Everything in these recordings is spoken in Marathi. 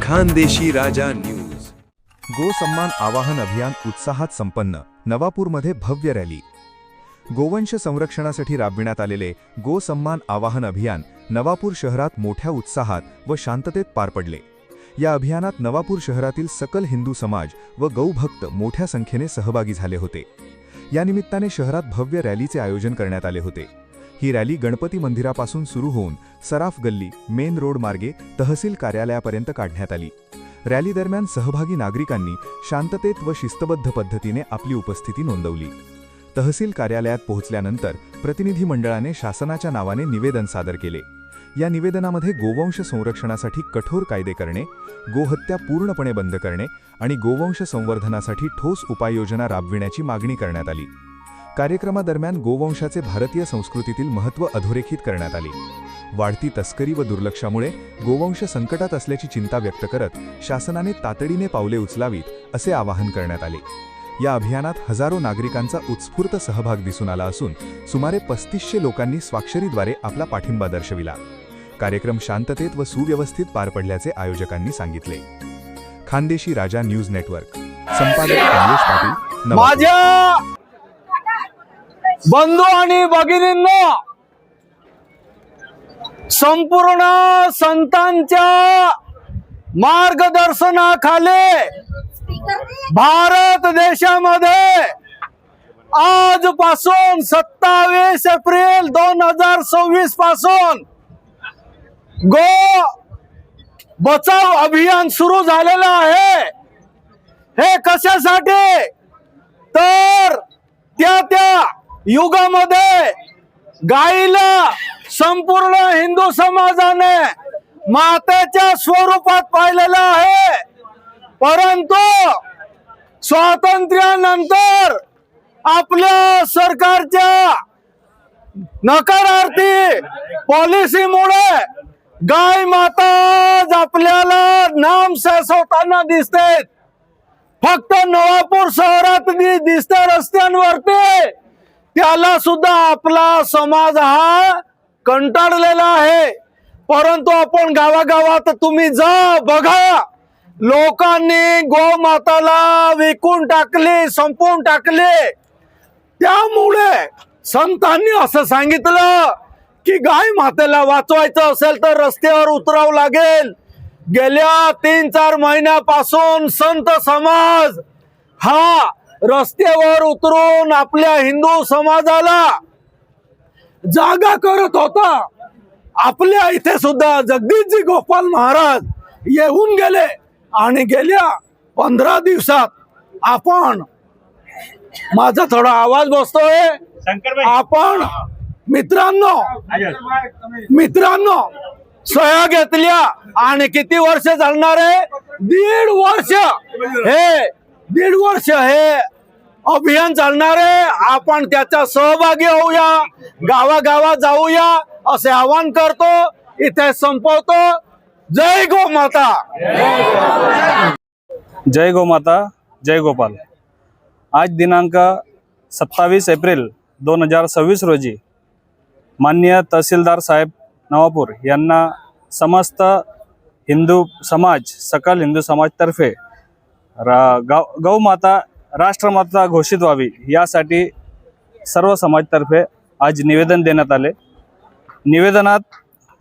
खानदेशी राजा न्यूज। गो सन्मान आवाहन अभियान उत्साहात संपन्न। नवापूरमध्ये भव्य रॅली। गोवंश संरक्षणासाठी राबविण्यात आलेले गो सन्मान आवाहन अभियान नवापूर शहरात मोठ्या उत्साहात व शांततेत पार पडले। या अभियानात नवापूर शहरातील सकल हिंदू समाज व गौभक्त मोठ्या संख्येने सहभागी झाले होते। या निमित्ताने शहरात भव्य रॅलीचे आयोजन करण्यात आले होते। ही रॅली गणपती मंदिरापासून सुरू होऊन सराफ गल्ली मेन रोड मार्गे तहसील कार्यालयापर्यंत काढण्यात आली। रॅली दरम्यान सहभागी नागरिकांनी शांततेत व शिस्तबद्ध पद्धतीने आपली उपस्थिती नोंदवली। तहसील कार्यालयात पोहोचल्यानंतर प्रतिनिधी मंडळाने शासनाच्या नावाने निवेदन सादर केले। या निवेदनामध्ये गोवंश संरक्षणासाठी कठोर कायदे करणे, गोहत्या पूर्णपणे बंद करणे आणि गोवंश संवर्धनासाठी ठोस उपाययोजना राबविण्याची मागणी करण्यात आली। कार्यक्रमादरम्यान गोवंशाचे भारतीय संस्कृतीतील महत्त्व अधोरेखित करण्यात आले। वाढती तस्करी व दुर्लक्षामुळे गोवंश संकटात असल्याची चिंता व्यक्त करत शासनाने तातडीने पावले उचलावीत असे आवाहन करण्यात आले। या अभियानात हजारो नागरिकांचा उत्स्फूर्त सहभाग दिसून आला असून सुमारे 3500 लोकांनी स्वाक्षरीद्वारे आपला पाठिंबा दर्शविला। कार्यक्रम शांततेत व सुव्यवस्थित पार पडल्याचे आयोजकांनी सांगितले। खानदेशी राजा न्यूज नेटवर्क संपादक कमलेश पाटील। माझ्या बंधू आणि भगिनींनो, संपूर्ण संतांच्या मार्गदर्शनाखाली भारत देशामध्ये आजपासून 27 एप्रिल 2026 पासून गो बचाव अभियान सुरू झालेलं आहे। हे कशासाठी तर त्या युगामध्ये गाईला संपूर्ण हिंदू समाजाने मातेच्या स्वरूपात पाहिलेलं आहे, परंतु स्वातंत्र्यानंतर आपल्या सरकारच्या नकारार्थी पॉलिसीमुळे गाय माता आपल्याला नाम सैसवताना दिसते। फक्त नवापूर शहरात दिसते रस्त्यांवरती, त्याला सुद्धा आपला समाज हा कंटाळलेला आहे। परंतु आपण गावागावात तुम्ही जा बघा, लोकांनी गोमाताला विकून टाकली, संपवून टाकले। त्यामुळे संतांनी असं सांगितलं की गाय मातेला वाचवायचं असेल तर रस्त्यावर उतरावं लागेल। गेल्या 3-4 महिन्यापासून संत समाज हा रस्त्यावर उतरून आपल्या हिंदू समाजाला जागा करत होता। आपल्या इथे सुद्धा जगदीशजी गोपाल महाराज येऊन गेले आणि गेल्या 15 दिवसात आपण, माझा थोडा आवाज बसतोय, आपण मित्रांनो सह्या घेतल्या आणि किती वर्ष चालणार आहे? 1.5 वर्ष। हे 1.5 वर्ष हे अभियान चालणार आहे। आपण त्याचा सहभागी होऊया, गावागावात जाऊया असे आवाहन करतो। इथे संपवतो। जय गोमाता। जय गोमाता, जय गोपाल। आज दिनांक 27 एप्रिल 2026 रोजी माननीय तहसीलदार साहेब नवापूर यांना समस्त हिंदू समाज, सकल हिंदू समाजतर्फे गौमाता राष्ट्रमाता घोषित व्हावी यासाठी सर्व समाजतर्फे आज निवेदन देण्यात आले। निवेदनात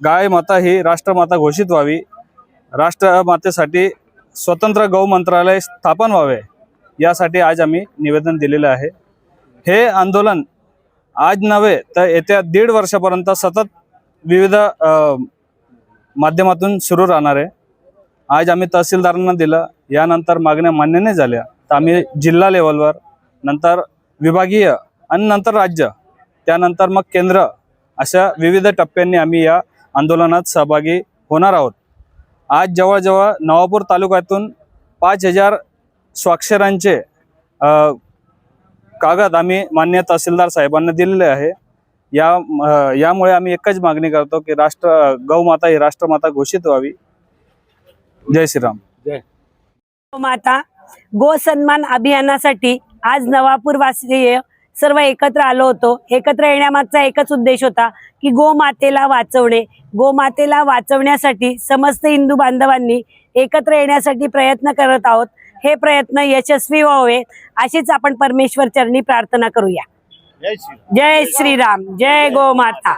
गाय माता ही राष्ट्रमाता घोषित व्हावी, राष्ट्रमातेसाठी स्वतंत्र गौ मंत्रालय स्थापन व्हावे यासाठी आज आम्ही निवेदन दिलेले आहे। हे आंदोलन आज नव्हे तर येत्या 1.5 वर्षापर्यंत सतत विविध माध्यमातून सुरू राहणार आहे। आज आम्ही तहसीलदारांना दिलं, यानंतर मागण्या मान्य नाही झाल्या तर आम्ही जिल्हा लेवलवर, नंतर विभागीय आणि नंतर राज्य, त्यानंतर मग केंद्र, अशा विविध टप्प्यांनी आम्ही या आंदोलनात सहभागी होणार आहोत। आज जवळजवळ नवापूर तालुक्यातून 5000 स्वाक्षरांचे कागद आम्ही माननीय तहसीलदार साहेबांना दिलेले आहे। यामुळे आम्ही एकच मागणी करतो की गौमाता ही राष्ट्रमाता घोषित व्हावी। जय श्रीराम। जय माता गो सन्मान अभियानासाठी आज नवापूर वासीय सर्व एकत्र आलो होतो. एकत्र येण्यामागचा एकच उद्देश होता की गोमातेला वाचवणे. गोमातेला वाचवण्यासाठी समस्त हिंदू बांधवांनी एकत्र येण्यासाठी प्रयत्न करत आहोत. हे प्रयत्न यशस्वी व्हावे अशीच आपण परमेश्वर चरणी प्रार्थना करूया. जय श्रीराम, जय गोमाता.